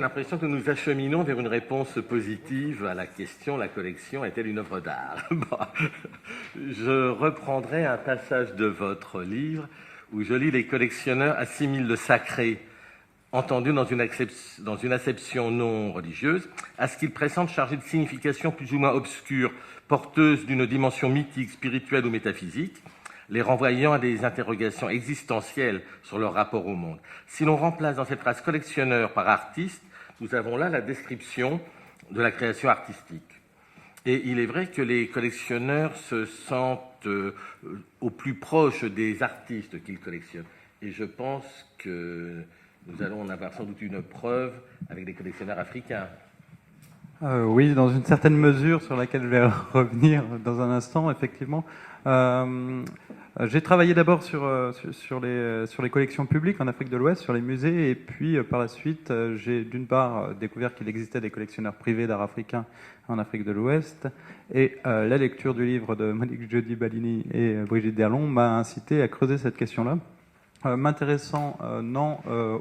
l'impression que nous nous acheminons vers une réponse positive à la question « La collection est-elle une œuvre d'art ?» Bon, je reprendrai un passage de votre livre où je lis « Les collectionneurs assimilent le sacré, entendu dans une acception non religieuse, à ce qu'ils pressentent chargé de significations plus ou moins obscures, porteuses d'une dimension mythique, spirituelle ou métaphysique, les renvoyant à des interrogations existentielles sur leur rapport au monde. Si l'on remplace dans cette phrase collectionneur par artiste, nous avons là la description de la création artistique. Et il est vrai que les collectionneurs se sentent au plus proche des artistes qu'ils collectionnent. Et je pense que nous allons en avoir sans doute une preuve avec les collectionneurs africains. Oui, dans une certaine mesure, sur laquelle je vais revenir dans un instant, effectivement. J'ai travaillé d'abord sur les collections publiques en Afrique de l'Ouest, sur les musées, et puis par la suite, j'ai d'une part découvert qu'il existait des collectionneurs privés d'art africain en Afrique de l'Ouest, et la lecture du livre de Monique Jody-Balini et Brigitte Derlon m'a incité à creuser cette question-là. M'intéressant non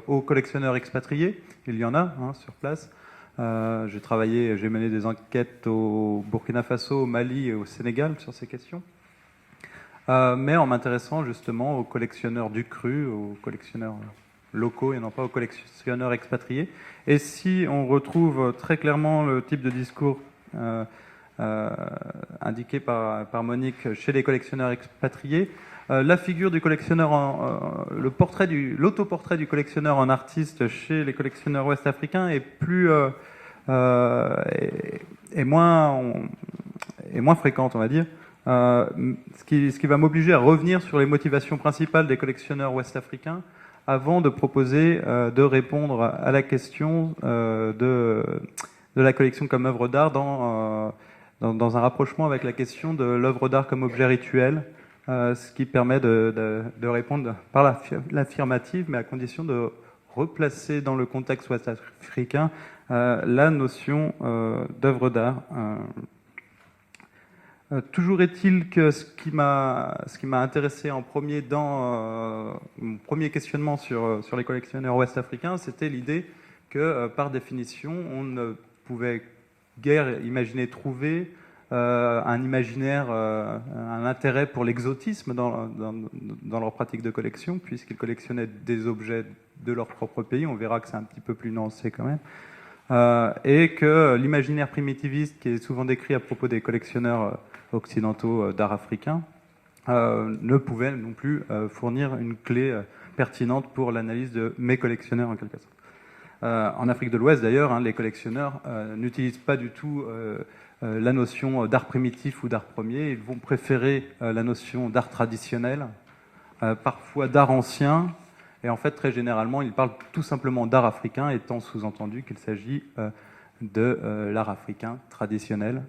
aux collectionneurs expatriés, il y en a sur place. J'ai mené des enquêtes au Burkina Faso, au Mali et au Sénégal sur ces questions. Mais en m'intéressant justement aux collectionneurs du cru, aux collectionneurs locaux et non pas aux collectionneurs expatriés. Et si on retrouve très clairement le type de discours indiqué par Monique chez les collectionneurs expatriés, la figure du collectionneur, l'autoportrait du collectionneur en artiste chez les collectionneurs ouest-africains est moins fréquente, on va dire. Ce qui va m'obliger à revenir sur les motivations principales des collectionneurs ouest-africains avant de proposer de répondre à la question de la collection comme œuvre d'art dans un rapprochement avec la question de l'œuvre d'art comme objet rituel, ce qui permet de répondre par l'affirmative, mais à condition de replacer dans le contexte ouest-africain la notion d'œuvre d'art. Toujours est-il que ce qui m'a intéressé en premier dans mon premier questionnement sur les collectionneurs ouest-africains, c'était l'idée que, par définition, on ne pouvait guère imaginer trouver un imaginaire, un intérêt pour l'exotisme dans leur pratique de collection, puisqu'ils collectionnaient des objets de leur propre pays. On verra que c'est un petit peu plus nuancé quand même. Et que l'imaginaire primitiviste qui est souvent décrit à propos des collectionneurs occidentaux d'art africain ne pouvait non plus fournir une clé pertinente pour l'analyse de mes collectionneurs en quelque sorte. En Afrique de l'Ouest d'ailleurs, les collectionneurs n'utilisent pas du tout la notion d'art primitif ou d'art premier. Ils vont préférer la notion d'art traditionnel, parfois d'art ancien. Et en fait, très généralement, ils parlent tout simplement d'art africain, étant sous-entendu qu'il s'agit de l'art africain traditionnel.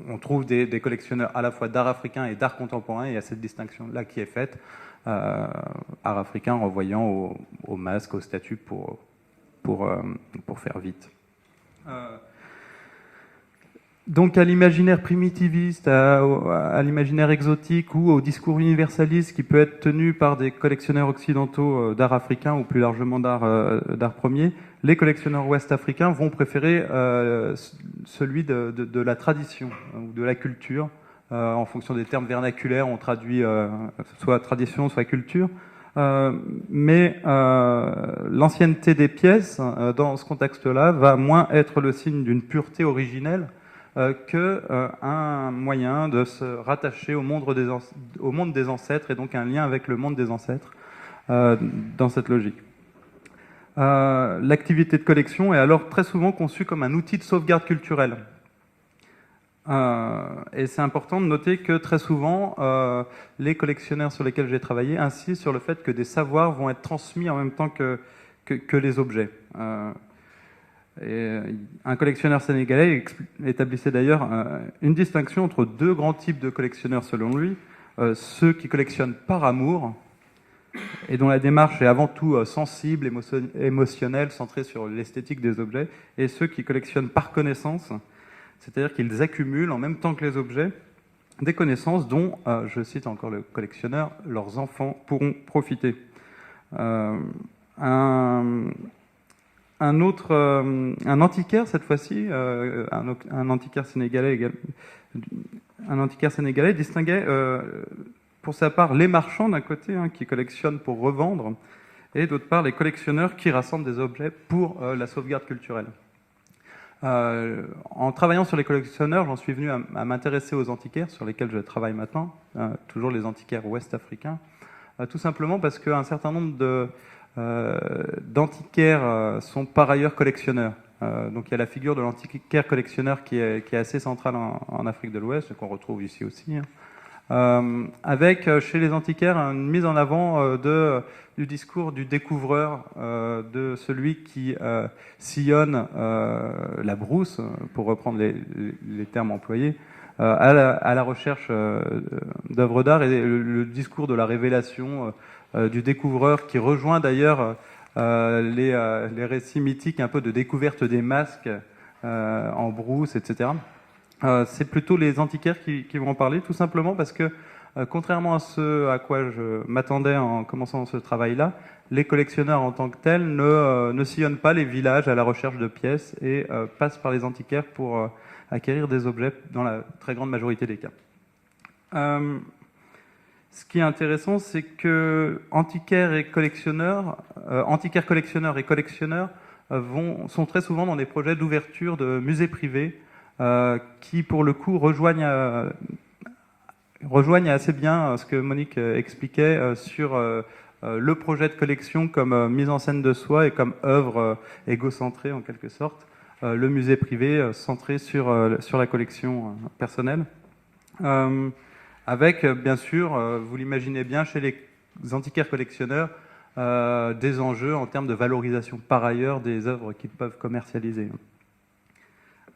On trouve des collectionneurs à la fois d'art africain et d'art contemporain, et il y a cette distinction-là qui est faite. Art africain renvoyant au masque, aux statues pour faire vite. Donc à l'imaginaire primitiviste, à l'imaginaire exotique ou au discours universaliste qui peut être tenu par des collectionneurs occidentaux d'art africain ou plus largement d'art premier, les collectionneurs ouest-africains vont préférer celui de la tradition ou de la culture. En fonction des termes vernaculaires, on traduit soit tradition, soit culture. Mais l'ancienneté des pièces, dans ce contexte-là, va moins être le signe d'une pureté originelle qu'un moyen de se rattacher au monde des ancêtres, et donc un lien avec le monde des ancêtres dans cette logique. L'activité de collection est alors très souvent conçue comme un outil de sauvegarde culturelle. Et c'est important de noter que très souvent, les collectionneurs sur lesquels j'ai travaillé insistent sur le fait que des savoirs vont être transmis en même temps que les objets. Et un collectionneur sénégalais établissait d'ailleurs une distinction entre deux grands types de collectionneurs selon lui. Ceux qui collectionnent par amour et dont la démarche est avant tout sensible, émotionnelle, centrée sur l'esthétique des objets, et ceux qui collectionnent par connaissance, c'est-à-dire qu'ils accumulent en même temps que les objets des connaissances dont, je cite encore le collectionneur, leurs enfants pourront profiter. un antiquaire cette fois-ci, un antiquaire sénégalais, distinguait pour sa part les marchands d'un côté, qui collectionnent pour revendre, et d'autre part les collectionneurs qui rassemblent des objets pour la sauvegarde culturelle. En travaillant sur les collectionneurs, j'en suis venu à m'intéresser aux antiquaires, sur lesquels je travaille maintenant, toujours les antiquaires ouest-africains, tout simplement parce qu'un certain nombre d'antiquaires sont par ailleurs collectionneurs. Donc il y a la figure de l'antiquaire collectionneur qui est assez centrale en Afrique de l'Ouest, qu'on retrouve ici aussi, avec chez les antiquaires une mise en avant du discours du découvreur, de celui qui sillonne la brousse, pour reprendre les termes employés, à la recherche d'œuvres d'art, et le discours de la révélation du découvreur qui rejoint d'ailleurs les récits mythiques un peu de découverte des masques en brousse, etc. C'est plutôt les antiquaires qui vont en parler, tout simplement parce que, contrairement à ce à quoi je m'attendais en commençant ce travail-là, les collectionneurs en tant que tels ne sillonnent pas les villages à la recherche de pièces et passent par les antiquaires pour acquérir des objets dans la très grande majorité des cas. Ce qui est intéressant, c'est que antiquaires collectionneurs et collectionneurs sont très souvent dans des projets d'ouverture de musées privés qui, pour le coup, rejoignent assez bien ce que Monique expliquait sur le projet de collection comme mise en scène de soi et comme œuvre égocentrée, en quelque sorte. Le musée privé centré sur la collection personnelle. Avec, bien sûr, vous l'imaginez bien, chez les antiquaires collectionneurs, des enjeux en termes de valorisation par ailleurs des œuvres qu'ils peuvent commercialiser.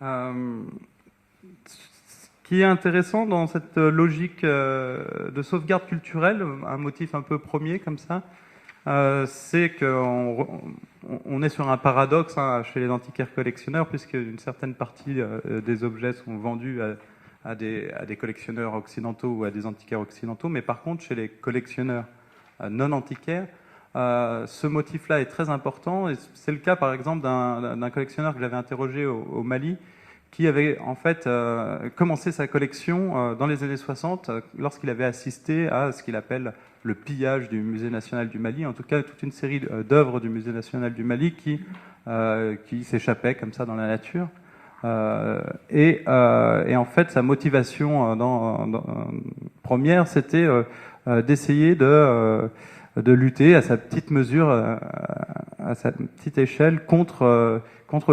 Ce qui est intéressant dans cette logique de sauvegarde culturelle, un motif un peu premier comme ça, c'est qu'on est sur un paradoxe chez les antiquaires collectionneurs, puisque une certaine partie des objets sont vendus à des collectionneurs occidentaux ou à des antiquaires occidentaux, mais par contre, chez les collectionneurs non antiquaires, ce motif-là est très important, et c'est le cas par exemple d'un collectionneur que j'avais interrogé au Mali, qui avait en fait commencé sa collection dans les années 60 lorsqu'il avait assisté à ce qu'il appelle le pillage du Musée national du Mali, en tout cas toute une série d'œuvres du Musée national du Mali qui s'échappaient comme ça dans la nature. Et en fait, sa motivation première, c'était d'essayer de lutter à sa petite mesure, à sa petite échelle, contre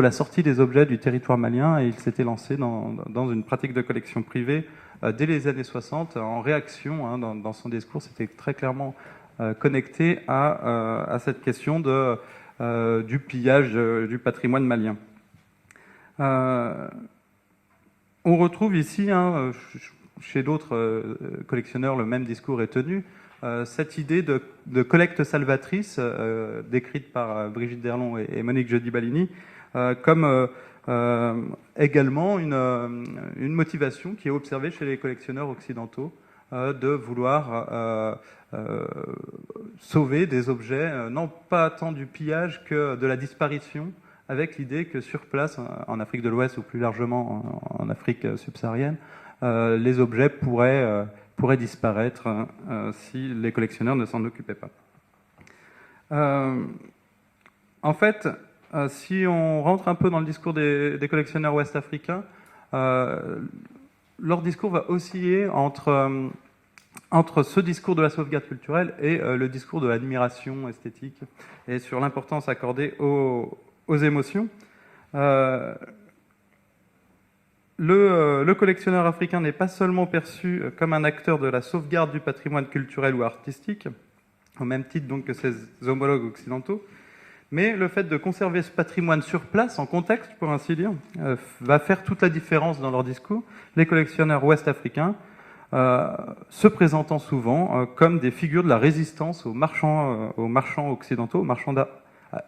la sortie des objets du territoire malien, et il s'était lancé dans une pratique de collection privée dès les années 60, en réaction, dans son discours, c'était très clairement connecté à cette question du pillage du patrimoine malien. On retrouve ici, chez d'autres collectionneurs, le même discours est tenu, cette idée de collecte salvatrice, décrite par Brigitte Derlon et Monique Jody-Balini, comme également une motivation qui est observée chez les collectionneurs occidentaux, de vouloir sauver des objets, non pas tant du pillage que de la disparition, avec l'idée que sur place, en Afrique de l'Ouest ou plus largement en Afrique subsaharienne, les objets pourraient disparaître si les collectionneurs ne s'en occupaient pas. En fait, si on rentre un peu dans le discours des collectionneurs ouest-africains, leur discours va osciller entre ce discours de la sauvegarde culturelle et le discours de l'admiration esthétique, et sur l'importance accordée aux émotions. Le collectionneur africain n'est pas seulement perçu comme un acteur de la sauvegarde du patrimoine culturel ou artistique, au même titre donc que ses homologues occidentaux, mais le fait de conserver ce patrimoine sur place, en contexte pour ainsi dire, va faire toute la différence dans leur discours. Les collectionneurs ouest-africains se présentant souvent comme des figures de la résistance aux marchands occidentaux, aux marchands d'art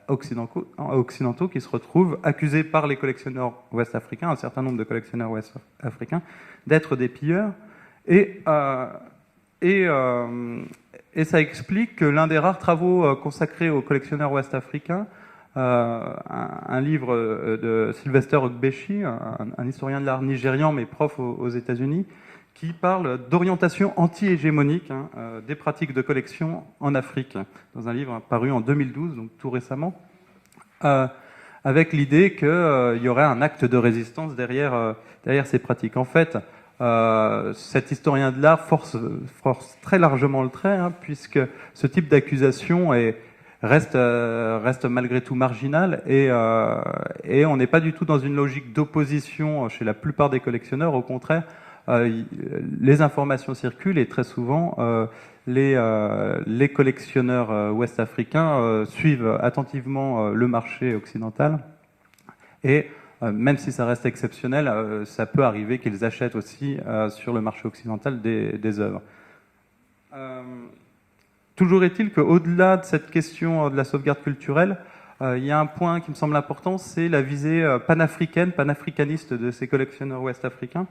occidentaux qui se retrouvent accusés par les collectionneurs ouest-africains, un certain nombre de collectionneurs ouest-africains, d'être des pilleurs et Et ça explique que l'un des rares travaux consacrés aux collectionneurs ouest-africains, un livre de Sylvester Ogbechi, un historien de l'art nigérian mais prof aux États-Unis, qui parle d'orientation anti-hégémonique des pratiques de collection en Afrique, dans un livre paru en 2012, donc tout récemment, avec l'idée qu'il y aurait un acte de résistance derrière ces pratiques. En fait, cet historien de l'art force très largement le trait, puisque ce type d'accusation reste malgré tout marginal, et on n'est pas du tout dans une logique d'opposition chez la plupart des collectionneurs. Au contraire, les informations circulent et très souvent les collectionneurs ouest-africains suivent attentivement le marché occidental, et même si ça reste exceptionnel, ça peut arriver qu'ils achètent aussi sur le marché occidental des œuvres. Toujours est-il qu'au-delà de cette question de la sauvegarde culturelle, il y a un point qui me semble important, c'est la visée panafricaniste de ces collectionneurs ouest-africains.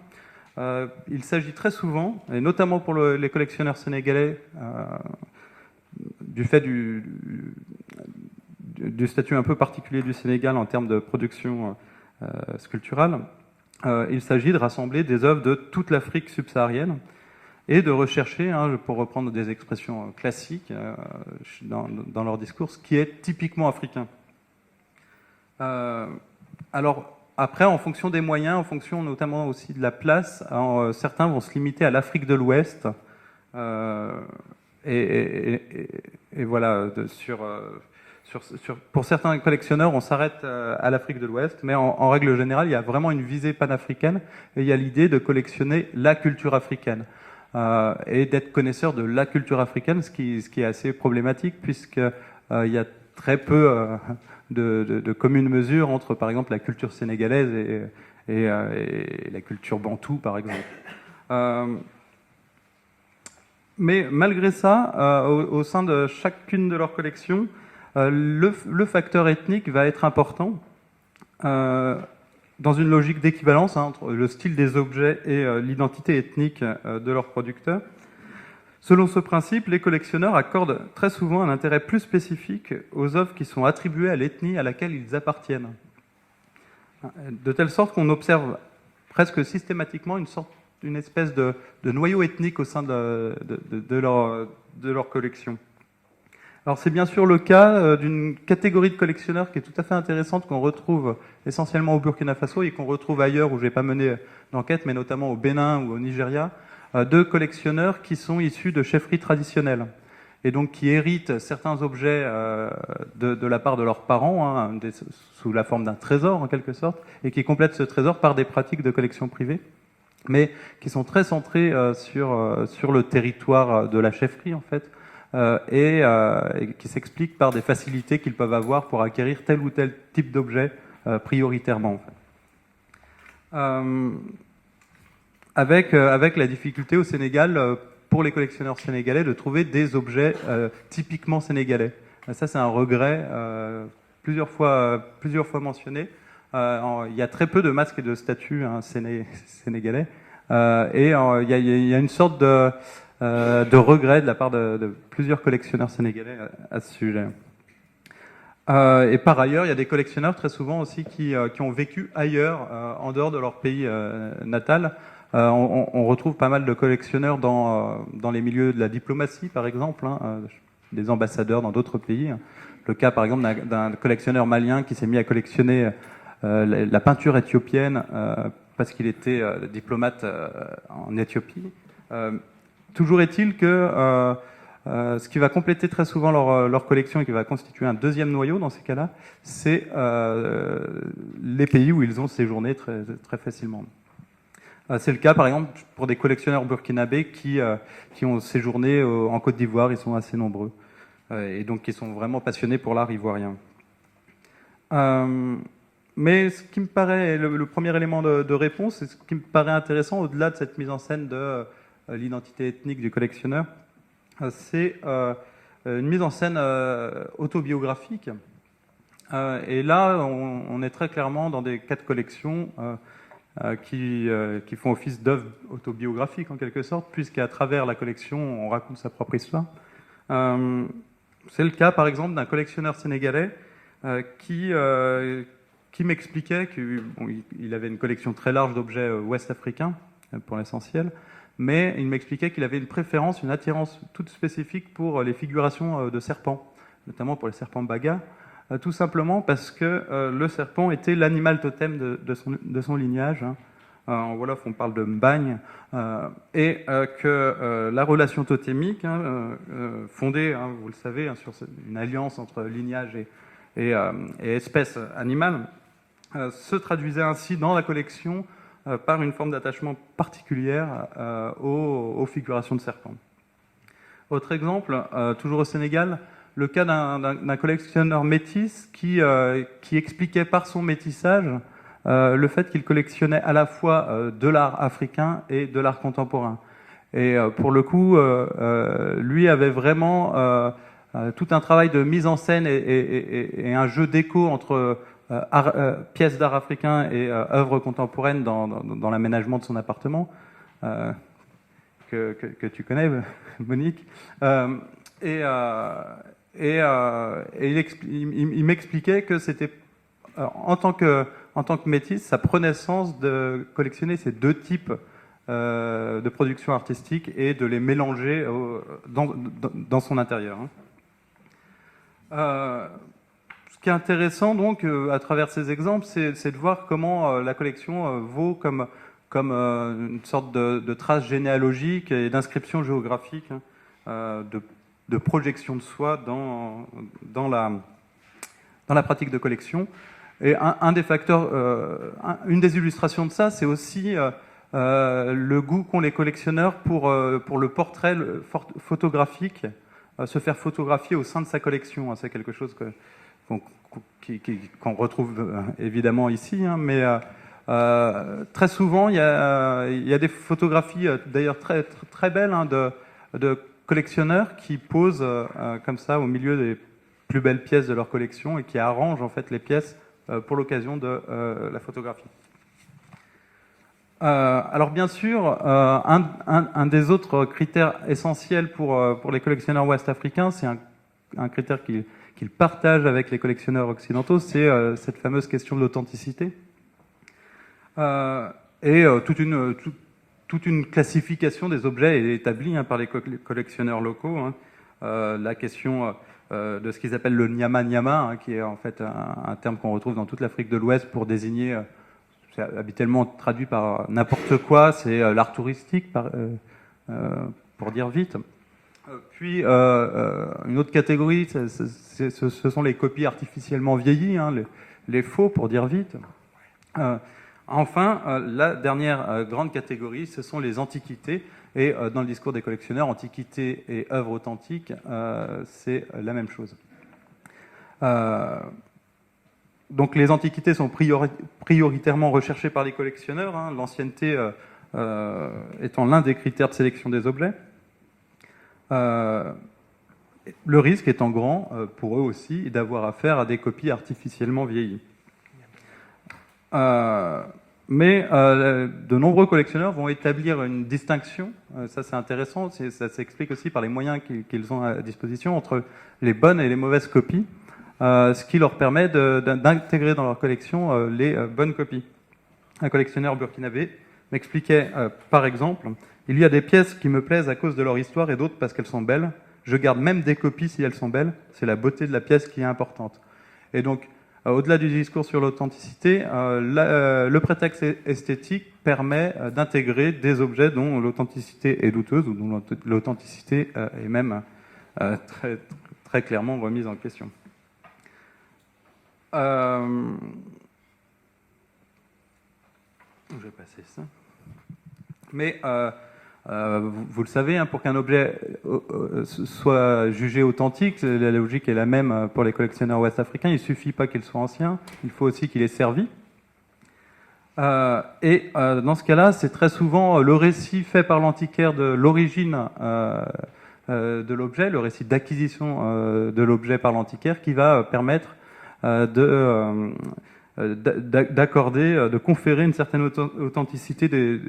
Il s'agit très souvent, et notamment pour les collectionneurs sénégalais, du fait du statut un peu particulier du Sénégal en termes de production sculpturale, il s'agit de rassembler des œuvres de toute l'Afrique subsaharienne et de rechercher, pour reprendre des expressions classiques dans leur discours, ce qui est typiquement africain. Alors, après, en fonction des moyens, en fonction notamment aussi de la place, certains vont se limiter à l'Afrique de l'Ouest. Et voilà, pour certains collectionneurs, on s'arrête à l'Afrique de l'Ouest, mais en règle générale, il y a vraiment une visée panafricaine, et il y a l'idée de collectionner la culture africaine. Et d'être connaisseur de la culture africaine, ce qui est assez problématique, puisqu'il y a très peu de communes mesures entre, par exemple, la culture sénégalaise et la culture bantoue, par exemple. Mais malgré ça, au sein de chacune de leurs collections, le facteur ethnique va être important dans une logique d'équivalence entre le style des objets et l'identité ethnique de leurs producteurs. Selon ce principe, les collectionneurs accordent très souvent un intérêt plus spécifique aux œuvres qui sont attribuées à l'ethnie à laquelle ils appartiennent. De telle sorte qu'on observe presque systématiquement une espèce de noyau ethnique au sein de leur collection. Alors c'est bien sûr le cas d'une catégorie de collectionneurs qui est tout à fait intéressante, qu'on retrouve essentiellement au Burkina Faso et qu'on retrouve ailleurs où je n'ai pas mené d'enquête, mais notamment au Bénin ou au Nigeria, de collectionneurs qui sont issus de chefferies traditionnelles et donc qui héritent certains objets de la part de leurs parents, sous la forme d'un trésor en quelque sorte, et qui complètent ce trésor par des pratiques de collection privée, mais qui sont très centrés sur le territoire de la chefferie en fait, et qui s'expliquent par des facilités qu'ils peuvent avoir pour acquérir tel ou tel type d'objet prioritairement en fait. Avec la difficulté au Sénégal, pour les collectionneurs sénégalais, de trouver des objets typiquement sénégalais. Ça, c'est un regret plusieurs fois mentionné. Il y a très peu de masques et de statues sénégalais. Et il y a une sorte de regret de la part de plusieurs collectionneurs sénégalais à ce sujet. Et par ailleurs, il y a des collectionneurs très souvent aussi qui ont vécu ailleurs, en dehors de leur pays natal. On retrouve pas mal de collectionneurs dans les milieux de la diplomatie, par exemple, des ambassadeurs dans d'autres pays. Le cas, par exemple, d'un collectionneur malien qui s'est mis à collectionner la peinture éthiopienne parce qu'il était diplomate en Éthiopie. Toujours est-il que ce qui va compléter très souvent leur collection et qui va constituer un deuxième noyau dans ces cas-là, c'est les pays où ils ont séjourné très, très facilement. C'est le cas, par exemple, pour des collectionneurs burkinabés qui ont séjourné en Côte d'Ivoire. Ils sont assez nombreux. Et donc, qui sont vraiment passionnés pour l'art ivoirien. Mais ce qui me paraît, le premier élément de réponse, et ce qui me paraît intéressant, au-delà de cette mise en scène de l'identité ethnique du collectionneur, c'est une mise en scène autobiographique. Et là, on est très clairement dans des cas de collection qui font office d'œuvres autobiographiques en quelque sorte, puisqu'à travers la collection, on raconte sa propre histoire. C'est le cas, par exemple, d'un collectionneur sénégalais qui m'expliquait qu'il avait une collection très large d'objets ouest-africains, pour l'essentiel, mais il m'expliquait qu'il avait une préférence, une attirance toute spécifique pour les figurations de serpents, notamment pour les serpents baga, tout simplement parce que le serpent était l'animal totem de son lignage. En Wolof, on parle de mbagne, et que la relation totémique, fondée, vous le savez, sur une alliance entre lignage et espèce animale, se traduisait ainsi dans la collection par une forme d'attachement particulière aux figurations de serpents. Autre exemple, toujours au Sénégal, le cas d'un collectionneur métis qui expliquait par son métissage le fait qu'il collectionnait à la fois de l'art africain et de l'art contemporain. Et pour le coup, lui avait vraiment tout un travail de mise en scène et un jeu d'écho entre pièces d'art africain et œuvres contemporaines dans l'aménagement de son appartement, que tu connais, Monique. Il m'expliquait que c'était, en tant que métis, ça prenait sens de collectionner ces deux types de production artistique et de les mélanger dans son intérieur. Ce qui est intéressant, donc, à travers ces exemples, c'est de voir comment la collection vaut comme une sorte de trace généalogique et d'inscription géographique, de projection de soi dans la pratique de collection. Et un des facteurs, une des illustrations de ça, c'est aussi le goût qu'ont les collectionneurs pour le portrait photographique, se faire photographier au sein de sa collection. C'est quelque chose qu'on retrouve évidemment ici, mais très souvent il y a des photographies d'ailleurs très, très belles de collectionneurs qui posent comme ça au milieu des plus belles pièces de leur collection et qui arrangent en fait les pièces pour l'occasion de la photographie. Alors bien sûr, un des autres critères essentiels pour les collectionneurs ouest-africains, c'est un critère qu'ils partagent avec les collectionneurs occidentaux, c'est cette fameuse question de l'authenticité. Toute une classification des objets est établie par les collectionneurs locaux. La question de ce qu'ils appellent le nyama-nyama, qui est en fait un terme qu'on retrouve dans toute l'Afrique de l'Ouest pour désigner, c'est habituellement traduit par n'importe quoi, c'est l'art touristique, pour dire vite. Puis une autre catégorie, ce sont les copies artificiellement vieillies, les faux, pour dire vite. Enfin, la dernière grande catégorie, ce sont les antiquités. Et dans le discours des collectionneurs, antiquité et œuvres authentiques, c'est la même chose. Donc les antiquités sont prioritairement recherchées par les collectionneurs, l'ancienneté étant l'un des critères de sélection des objets. Le risque étant grand pour eux aussi d'avoir affaire à des copies artificiellement vieillies. Mais de nombreux collectionneurs vont établir une distinction, ça c'est intéressant, ça s'explique aussi par les moyens qu'ils ont à disposition entre les bonnes et les mauvaises copies, ce qui leur permet d'intégrer dans leur collection les bonnes copies. Un collectionneur burkinabé m'expliquait par exemple, il y a des pièces qui me plaisent à cause de leur histoire et d'autres parce qu'elles sont belles, je garde même des copies si elles sont belles, c'est la beauté de la pièce qui est importante. Et donc, au-delà du discours sur l'authenticité, le prétexte esthétique permet d'intégrer des objets dont l'authenticité est douteuse ou dont l'authenticité est même très, très clairement remise en question. Je vais passer ça. Mais vous le savez, pour qu'un objet soit jugé authentique, la logique est la même pour les collectionneurs ouest-africains. Il ne suffit pas qu'il soit ancien, il faut aussi qu'il ait servi. Dans ce cas-là, c'est très souvent le récit fait par l'antiquaire de l'origine de l'objet, le récit d'acquisition de l'objet par l'antiquaire, qui va permettre d'accorder, de conférer une certaine authenticité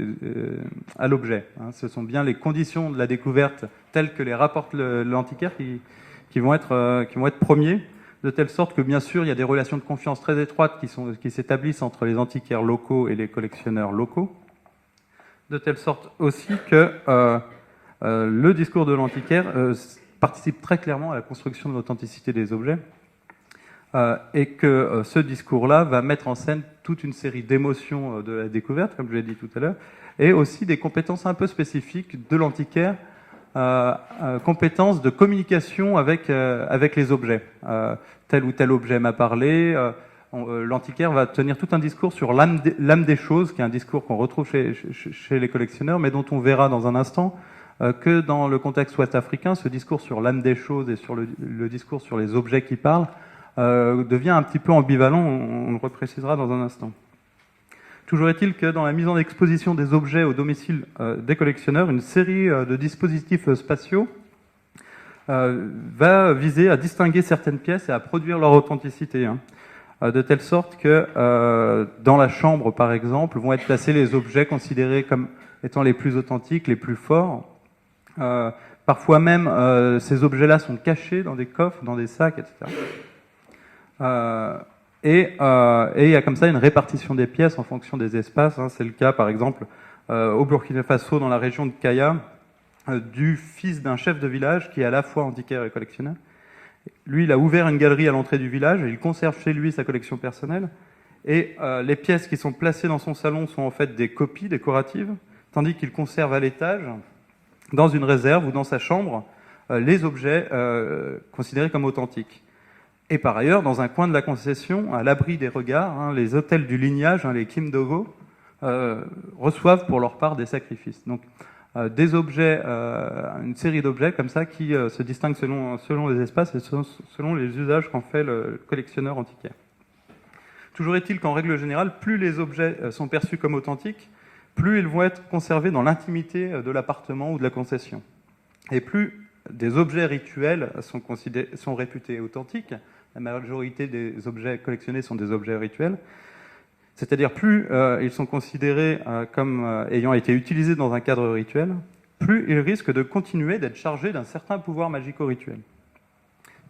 à l'objet. Ce sont bien les conditions de la découverte telles que les rapporte l'antiquaire qui vont être premiers, de telle sorte que bien sûr il y a des relations de confiance très étroites qui s'établissent entre les antiquaires locaux et les collectionneurs locaux, de telle sorte aussi que le discours de l'antiquaire participe très clairement à la construction de l'authenticité des objets. Et que ce discours-là va mettre en scène toute une série d'émotions de la découverte, comme je l'ai dit tout à l'heure, et aussi des compétences un peu spécifiques de l'antiquaire, compétences de communication avec les objets. Tel ou tel objet m'a parlé. L'antiquaire va tenir tout un discours sur l'âme des choses, qui est un discours qu'on retrouve chez les collectionneurs, mais dont on verra dans un instant que dans le contexte ouest-africain, ce discours sur l'âme des choses et sur le discours sur les objets qui parlent devient un petit peu ambivalent, on le reprécisera dans un instant. Toujours est-il que dans la mise en exposition des objets au domicile des collectionneurs, une série de dispositifs spatiaux va viser à distinguer certaines pièces et à produire leur authenticité, de telle sorte que dans la chambre, par exemple, vont être placés les objets considérés comme étant les plus authentiques, les plus forts. Parfois même, ces objets-là sont cachés dans des coffres, dans des sacs, etc. Et il y a comme ça une répartition des pièces en fonction des espaces. C'est le cas, par exemple, au Burkina Faso, dans la région de Kaya, du fils d'un chef de village qui est à la fois antiquaire et collectionneur. Lui, il a ouvert une galerie à l'entrée du village et il conserve chez lui sa collection personnelle. Et les pièces qui sont placées dans son salon sont en fait des copies décoratives, tandis qu'il conserve à l'étage, dans une réserve ou dans sa chambre, les objets considérés comme authentiques. Et par ailleurs, dans un coin de la concession, à l'abri des regards, les hôtels du lignage, les Kimdogo, reçoivent pour leur part des sacrifices. Donc, des objets, une série d'objets comme ça qui se distinguent selon les espaces et selon les usages qu'en fait le collectionneur antiquaire. Toujours est-il qu'en règle générale, plus les objets sont perçus comme authentiques, plus ils vont être conservés dans l'intimité de l'appartement ou de la concession. Et plus des objets rituels sont réputés authentiques, la majorité des objets collectionnés sont des objets rituels, c'est-à-dire plus ils sont considérés comme ayant été utilisés dans un cadre rituel, plus ils risquent de continuer d'être chargés d'un certain pouvoir magico-rituel,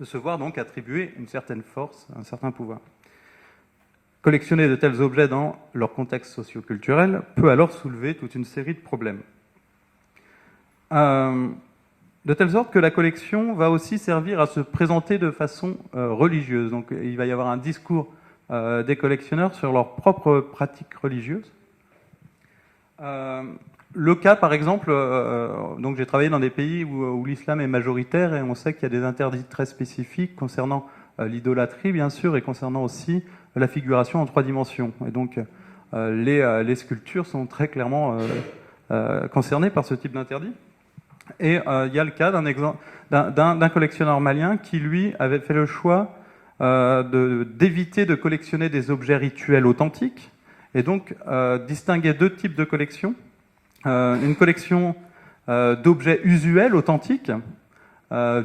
de se voir donc attribuer une certaine force, un certain pouvoir. Collectionner de tels objets dans leur contexte socio-culturel peut alors soulever toute une série de problèmes. De telle sorte que la collection va aussi servir à se présenter de façon religieuse. Donc il va y avoir un discours des collectionneurs sur leurs propres pratiques religieuses. Le cas, par exemple, donc j'ai travaillé dans des pays où l'islam est majoritaire et on sait qu'il y a des interdits très spécifiques concernant l'idolâtrie, bien sûr, et concernant aussi la figuration en 3 dimensions. Et donc les sculptures sont très clairement concernées par ce type d'interdit. Et il y a le cas d'un collectionneur malien qui, lui, avait fait le choix d'éviter de collectionner des objets rituels authentiques, et donc distinguer 2 types de collections. Une collection d'objets usuels, authentiques,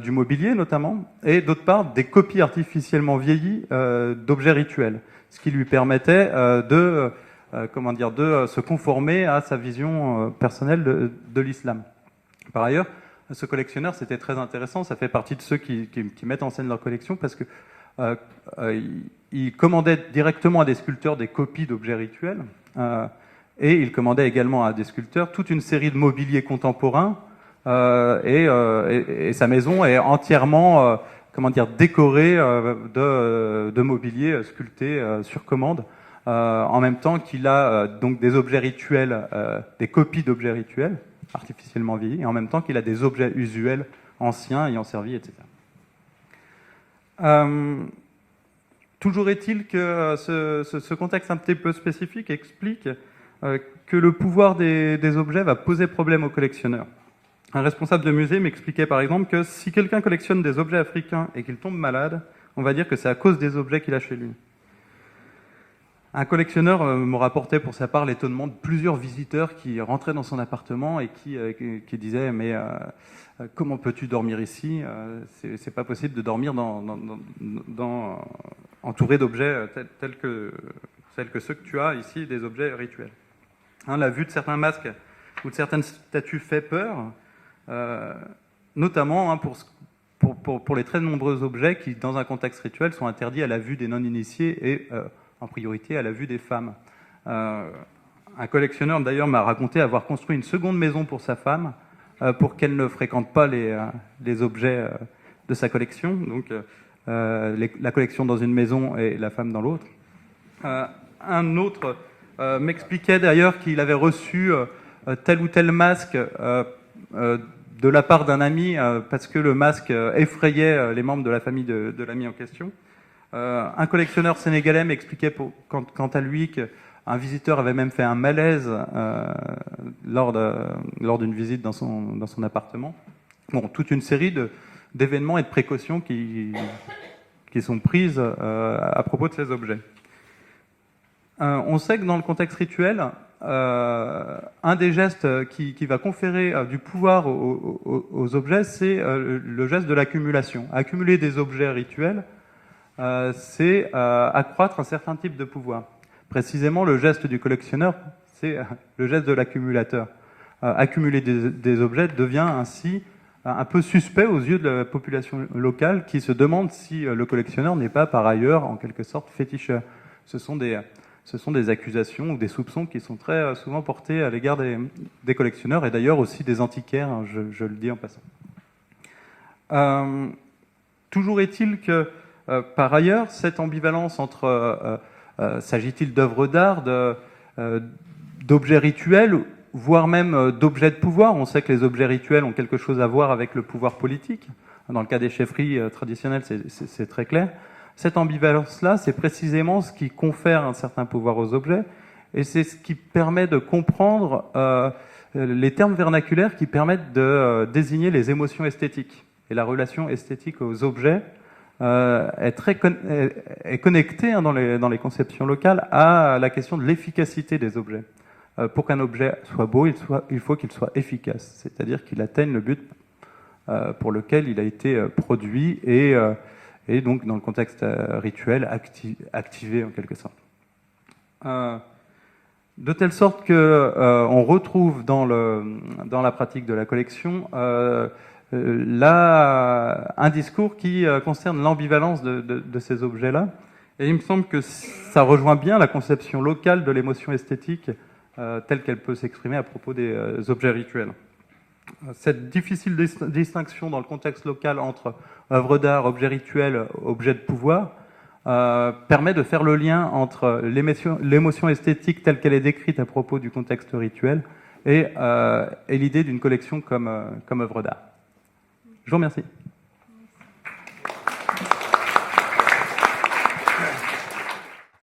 du mobilier notamment, et d'autre part des copies artificiellement vieillies d'objets rituels, ce qui lui permettait de se conformer à sa vision personnelle de l'islam. Par ailleurs, ce collectionneur, c'était très intéressant, ça fait partie de ceux qui mettent en scène leur collection, parce que il commandait directement à des sculpteurs des copies d'objets rituels, et il commandait également à des sculpteurs toute une série de mobilier contemporain, et sa maison est entièrement décorée de mobilier sculpté sur commande, en même temps qu'il a donc des objets rituels, des copies d'objets rituels artificiellement vieillis, et en même temps qu'il a des objets usuels anciens ayant servi, etc. Toujours est-il que ce contexte un petit peu spécifique explique que le pouvoir des objets va poser problème aux collectionneurs. Un responsable de musée m'expliquait par exemple que si quelqu'un collectionne des objets africains et qu'il tombe malade, on va dire que c'est à cause des objets qu'il a chez lui. Un collectionneur me rapportait pour sa part l'étonnement de plusieurs visiteurs qui rentraient dans son appartement et qui disaient « mais comment peux-tu dormir ici ? C'est pas possible de dormir dans entourés d'objets tels que ceux que tu as ici, des objets rituels. La vue de certains masques ou de certaines statues fait peur, notamment pour les très nombreux objets qui, dans un contexte rituel, sont interdits à la vue des non-initiés et en priorité à la vue des femmes. Un collectionneur, d'ailleurs, m'a raconté avoir construit une seconde maison pour sa femme, pour qu'elle ne fréquente pas les objets de sa collection. Donc, la collection dans une maison et la femme dans l'autre. Un autre m'expliquait d'ailleurs qu'il avait reçu tel ou tel masque de la part d'un ami parce que le masque effrayait les membres de la famille de l'ami en question. Un collectionneur sénégalais m'expliquait quant à lui qu'un visiteur avait même fait un malaise lors d'une visite dans son appartement. Bon, toute une série d'événements et de précautions qui sont prises à propos de ces objets. On sait que dans le contexte rituel, un des gestes qui va conférer du pouvoir aux objets, c'est le geste de l'accumulation. Accumuler des objets rituels, c'est accroître un certain type de pouvoir. Précisément, le geste du collectionneur, c'est le geste de l'accumulateur. Accumuler des objets devient ainsi un peu suspect aux yeux de la population locale qui se demande si le collectionneur n'est pas par ailleurs, en quelque sorte, féticheur. Ce sont des accusations ou des soupçons qui sont très souvent portés à l'égard des collectionneurs et d'ailleurs aussi des antiquaires, hein, je le dis en passant. Toujours est-il que, par ailleurs, cette ambivalence entre s'agit-il d'œuvres d'art, d'objets rituels, voire même d'objets de pouvoir. On sait que les objets rituels ont quelque chose à voir avec le pouvoir politique. Dans le cas des chefferies traditionnelles, c'est très clair. Cette ambivalence-là, c'est précisément ce qui confère un certain pouvoir aux objets, et c'est ce qui permet de comprendre les termes vernaculaires qui permettent de désigner les émotions esthétiques. Et la relation esthétique aux objets est connectée dans les conceptions locales à la question de l'efficacité des objets. Pour qu'un objet soit beau, il faut qu'il soit efficace, c'est-à-dire qu'il atteigne le but pour lequel il a été produit et donc dans le contexte rituel activé en quelque sorte. De telle sorte que on retrouve dans la pratique de la collection un discours qui concerne l'ambivalence de ces objets-là. Et il me semble que ça rejoint bien la conception locale de l'émotion esthétique telle qu'elle peut s'exprimer à propos des objets rituels. Cette difficile distinction dans le contexte local entre œuvres d'art, objets rituels, objets de pouvoir, permet de faire le lien entre l'émotion esthétique telle qu'elle est décrite à propos du contexte rituel et l'idée d'une collection comme œuvre d'art. Je vous remercie.